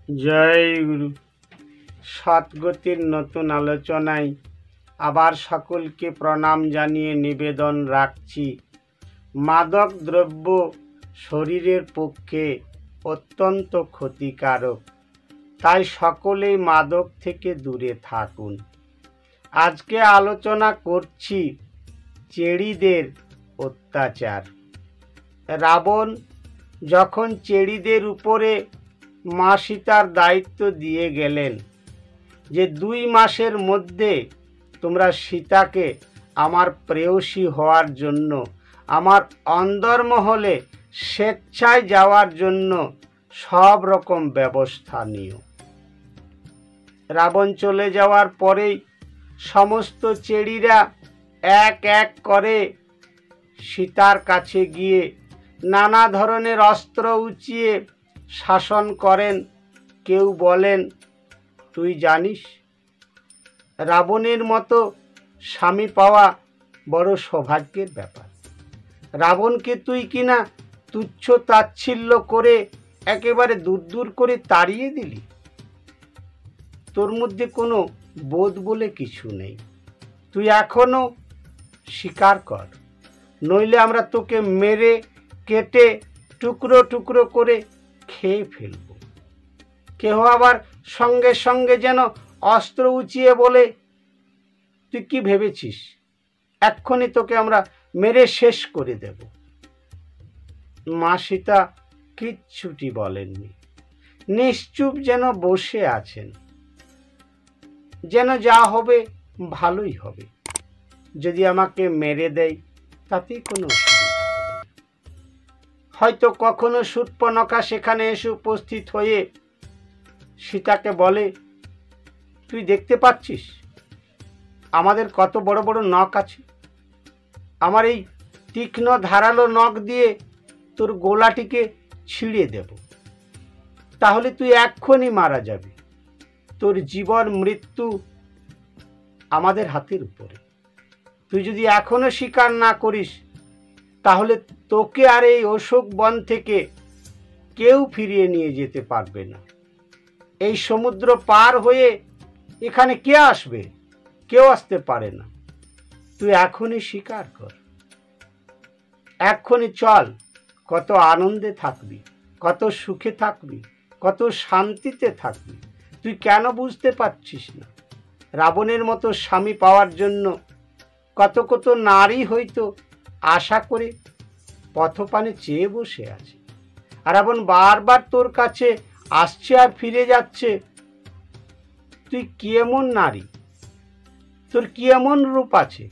জয় গুরু। সৎগতির নতুন আলোচনায় আবার সকলকে প্রণাম জানিয়ে নিবেদন রাখছি। মাদক দ্রব্য শরীরের পক্ষে অত্যন্ত ক্ষতিকারক, তাই সকলেই মাদক থেকে দূরে থাকুন। আজকে আলোচনা করছি চেড়িদের অত্যাচার। রাবণ যখন চেড়িদের উপরে মা সীতার দায়িত্ব দিয়ে গেলেন যে 2 মাসের মধ্যে তোমরা সীতাকে আমার প্রেয়সী হওয়ার জন্য আমার অন্দরমহলে স্বেচ্ছায় যাওয়ার জন্য সব রকম ব্যবস্থা নিও। রাবণ চলে যাওয়ার পরেই সমস্ত চেড়িরা এক এক করে সীতার কাছে গিয়ে নানা ধরনের অস্ত্র উঁচিয়ে শাসন করেন। কেউ বলেন, তুই জানিস রাবণের মতো স্বামী পাওয়া বড় সৌভাগ্যের ব্যাপার। রাবণকে তুই কিনা তুচ্ছ তাচ্ছিল্য করে একেবারে দূর দূর করে তাড়িয়ে দিলি। তোর মধ্যে কোনো বোধ বলে কিছু নেই। তুই এখনো স্বীকার কর, নইলে আমরা তোকে মেরে কেটে টুকরো টুকরো করে খেয়ে ফেলব। কেহ আবার সঙ্গে সঙ্গে যেন অস্ত্র উঁচিয়ে বলে, তুই কি ভেবেছিস এক্ষুনি তোকে আমরা মেরে শেষ করে দেব। মা সীতা কিচ্ছুটি বলেননি, নিশ্চুপ যেন বসে আছেন, যেন যা হবে ভালোই হবে। যদি আমাকে মেরে দেয় তাতেই কোনো অসুবিধা হবে না। হয়তো কখনো শূর্পণখা সেখানে এসে উপস্থিত হয়ে সীতাকে বলে, তুই দেখতে পাচ্ছিস আমাদের কত বড় বড় নখ আছে। আমার এই তীক্ষ্ণ ধারালো নখ দিয়ে তোর গোলাটিকে ছিঁড়ে দেব, তাহলে তুই এক্ষুনি মারা যাবি। তোর জীবন মৃত্যু আমাদের হাতের উপরে। তুই যদি এখনো স্বীকার না করিস তাহলে তোকে আর এই অশোক বন থেকে কেউ ফিরিয়ে নিয়ে যেতে পারবে না। এই সমুদ্র পার হয়ে এখানে কে আসবে? কেউ আসতে পারে না। তুই এখনই স্বীকার কর, এক্ষুনি চল। কত আনন্দে থাকবি, কত সুখে থাকবি, কত শান্তিতে থাকবি। তুই কেন বুঝতে পারছিস না? রাবণের মতো স্বামী পাওয়ার জন্য কত কত নারী হয়তো আশা করে পথপানে চেয়ে বসে আছে, আর রাবণ বারবার তোর কাছে আসছে আর ফিরে যাচ্ছে। তুই কি এমন নারী, তোর কি এমন রূপ আছে?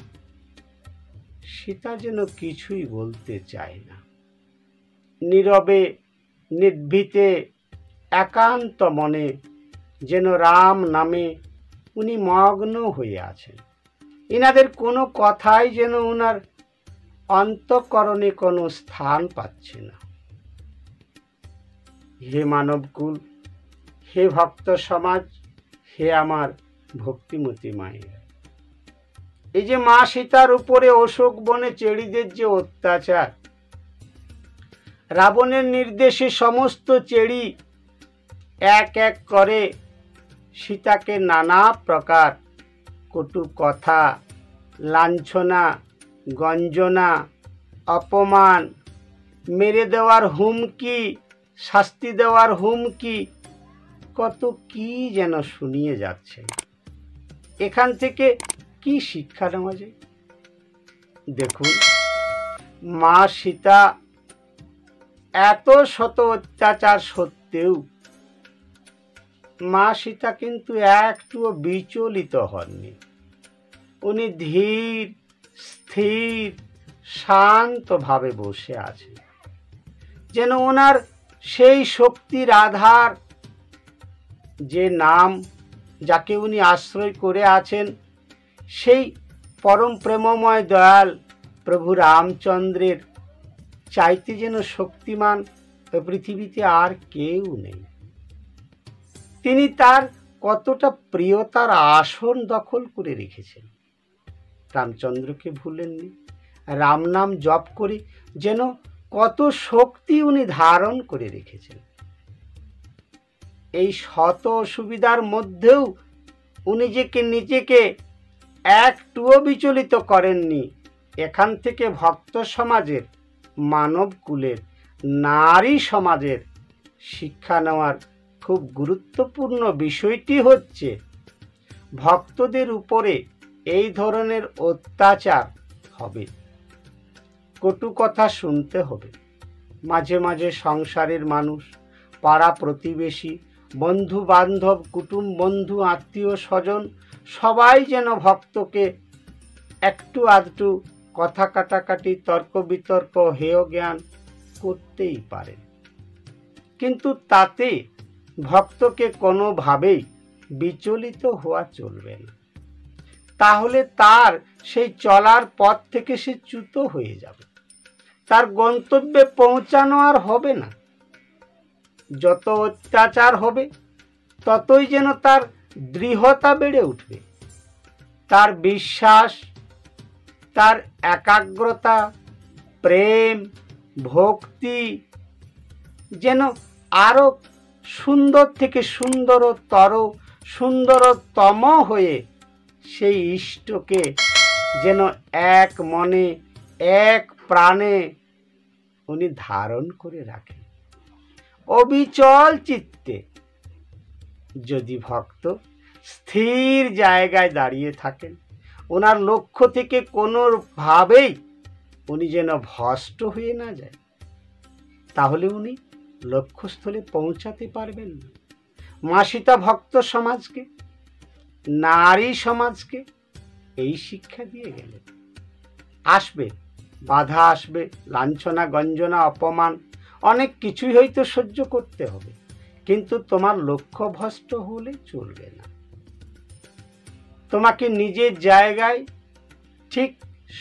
সীতা যেন কিছুই বলতে চায় না, নীরবে নির্ভীতে একান্ত মনে যেন রাম নামে উনি মগ্ন হয়ে আছেন। ইনাদের কোনো কথাই যেন ওনার অন্তঃকরণে কোনো স্থান পাচ্ছে না। হে মানবকুল, হে ভক্ত সমাজ, হে আমার ভক্তিমতী মায়ের, এই যে মা সীতার উপরে অশোক বনে চেড়িদের যে অত্যাচার, রাবণের নির্দেশে সমস্ত চেড়ি এক এক করে সীতাকে নানা প্রকার কটু কথা, লাঞ্ছনা, গঞ্জনা, অপমান, মেরে দেওয়ার হুমকি, শাস্তি দেওয়ার হুমকি, কত কি যেন শুনিয়ে যাচ্ছে। এখান থেকে কি শিক্ষা নেওয়া যায়? দেখুন, মা সীতা এত শত অত্যাচার সত্ত্বেও মা সীতা কিন্তু একটুও বিচলিত হননি। উনি ধীর স্থির শান্তভাবে বসে আছেন, যেন ওনার সেই শক্তির আধার, যে নাম, যাকে উনি আশ্রয় করে আছেন, সেই পরম প্রেমময় দয়াল প্রভু রামচন্দ্রের চাইতে যেন শক্তিমান পৃথিবীতে আর কেউ নেই। তিনি তার কতটা প্রিয়তার আসন দখল করে রেখেছেন। রামচন্দ্রকে ভুলেননি, রাম নাম জপ করে যেন কত শক্তি উনি ধারণ করে রেখেছেন। এই শত অসুবিধার মধ্যেও উনি নিজেকে একটুও বিচলিত করেননি। এখান থেকে ভক্ত সমাজের, মানব কুলের, নারী সমাজের শিক্ষা নেওয়ার খুব গুরুত্বপূর্ণ বিষয়টি হচ্ছে, ভক্তদের উপরে এই ধরনের অত্যাচার হবে, কটু কথা শুনতে হবে। মাঝে মাঝে সংসারের মানুষ, পাড়া প্রতিবেশী, বন্ধু বান্ধব, কুটুম বন্ধু, আত্মীয় স্বজন সবাই যেন ভক্তকে একটু আধটু কথা কাটাকাটি, তর্ক বিতর্ক, হেয় জ্ঞান করতেই পারে, কিন্তু তাতে ভক্তকে কোনোভাবেই বিচলিত হওয়া চলবে না। তাহলে তার সেই চলার পথ থেকে সে চ্যুত হয়ে যাবে, তার গন্তব্যে পৌঁছানো আর হবে না। যত অত্যাচার হবে ততই যেন তার দৃঢ়তা বেড়ে উঠবে, তার বিশ্বাস, তার একাগ্রতা, প্রেম, ভক্তি যেন আরো সুন্দর থেকে সুন্দরতর, সুন্দরতম হয়ে সেই ইষ্টকে যেন এক মনে, এক প্রাণে উনি ধারণ করে রাখেন। অবিচল চিত্তে যদি ভক্ত স্থির জায়গায় দাঁড়িয়ে থাকেন, ওনার লক্ষ্য থেকে কোনোভাবেই উনি যেন ভ্রষ্ট হয়ে না যায়, তাহলে উনি লক্ষ্যস্থলে পৌঁছাতে পারবেন না। মা সীতা ভক্ত সমাজকে, নারী সমাজকে এই শিক্ষা দিয়ে গেলেন। আসবে বাধা, আসবে লাঞ্ছনা, গঞ্জনা, অপমান, অনেক কিছুই হয়তো সহ্য করতে হবে, কিন্তু তোমার লক্ষ্য ভ্রষ্ট হলে চলবে না। তোমাকে নিজের জায়গায় ঠিক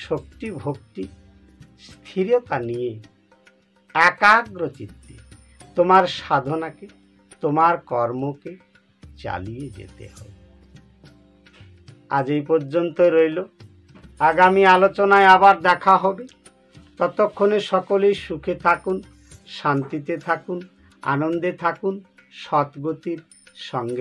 শক্তি, ভক্তি, স্থিরতা নিয়ে একাগ্র চিত্তে তোমার সাধনাকে, তোমার কর্মকে চালিয়ে যেতে হবে। আজ এই পর্যন্ত রইল, আগামী আলোচনায় আবার দেখা হবে। ততক্ষণে সকলেই সুখে থাকুন, শান্তিতে থাকুন, আনন্দে থাকুন, সদ্গতির সঙ্গে।